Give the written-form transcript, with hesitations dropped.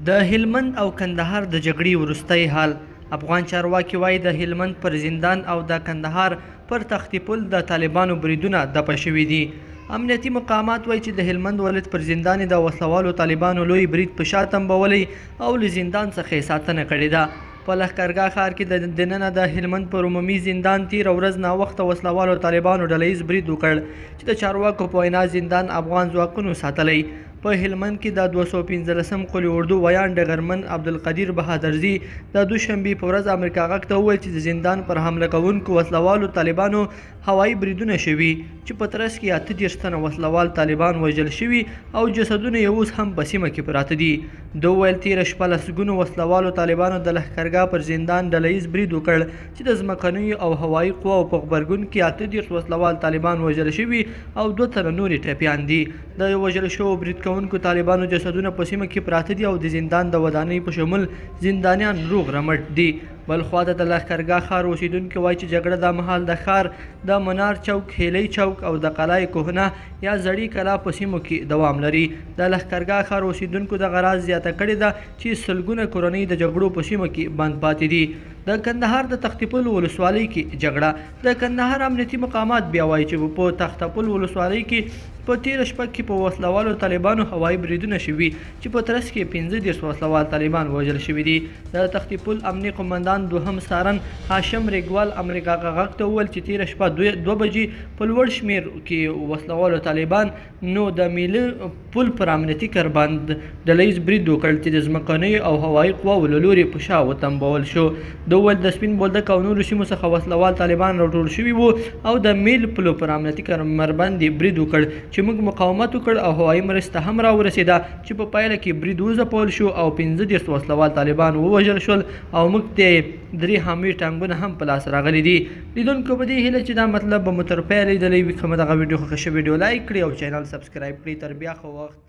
د هلمند او کندهار د جګړې وروستی حال. افغان چارواکي وایي د هلمند پر زندان او د کندهار پر تختی پل د طالبانو بریدونه دپه شوي دي. امنیتي مقامات وایي چې د هلمند ولایت پر زندان د وسلوالو طالبانو لوی برید په شا تنبولی او له زندان څخه یې ساتنه کړې ده. په لښکرګاه ښار کې د دننه د هلمند پر عمومي زندان تېره ورځ ناوخته وسلوالو طالبانو ډله ییز برید وکړ چې د چارواکو په وینا زندان افغان ځواکونو ساتلی. په هلمند کې د 215 قلي اردو ویان ډګرمن عبدالقدیر بهادرزي د دوشنبې په ورځ امریکا غږ ته وویل چې د زندان پر حمله کوونکو وسلوالو طالبانو هوایي بریدونه شوي چې په ترڅ کې 38 تنه وسلوال طالبان وژل شوي او جسدونه یې اوس هم په سیمه کې پراته دي. ده وویل تېره شپه لسګونو وسلوالو طالبانو د لښکرګاه پر زندان ډله ییز برید وکړ چې د ځمکنیو او هوایي قواو په غبرګون کې 38 وسلوال طالبان وژل شوي او 2 تنه نورې ټپیان دي. د وژل شوو برید کوونکو طالبانو جسدونه په سیمه کې پراته دي او د زندان د ودانۍ په شمول زندانیان روغ رمټ دي. بل خواته د لښکرګاه ښار اوسیدونکي وایي چې جګړه د مهال د ښار د منار چوک، هیلی چوک او د قلعه کهنه یا زړې کلا په سیمو کې دوام لري. د لښکرګاه ښار اوسیدونکو دغه راز زیاته کړې ده چې سلګونه کورنۍ د جګړو په سیمه کې بند پاتې دي. د کندهار د تختی پل ولسوالۍ کې جګړه. د کندهار امنیتي مقامات بیا وایي چې په تخته پل ولسوالۍ کې په تېره شپه کې په وسلوالو طالبانو هوایي بریدونه شوي چې په ترڅ کې 15 وسلوال طالبان وژل شوي دي. د تختی پل امني قمندان دوهم سارن هاشم ریګوال امریکا غږ ته وویل چې تېره شپه 2 بجې په لوړ شمېر کې وسلوالو طالبان نو د میله پل پر امنیتي کربند ډله ییز برید وکړ چې د ځمکنیو او هوایي قواو له لورې په شا وتنبول شو. ده وویل د سپین بولدک او نورو سیمو څخه وسلوال طالبان راټول شوي وو او د میل پلو پر امنیتي کمربند یې برید وکړ چې موږ مقاومت وکړ او هوایي مرسته هم راورسېده چې په پایله کې برید وځپول شو او 15 وسلوال طالبان ووژل شول او موږ ته 3 حامي ټانګونه هم په لاس راغلي دي. لیدونکو په دې هیله چې دا مطلب به مو تر پایه لیدلی وي. که مو دغه ویډیو خوښه شوې ویډیو لایک کړئ او چینل سبسکرایب کړئ. تر بیا ښه وخت.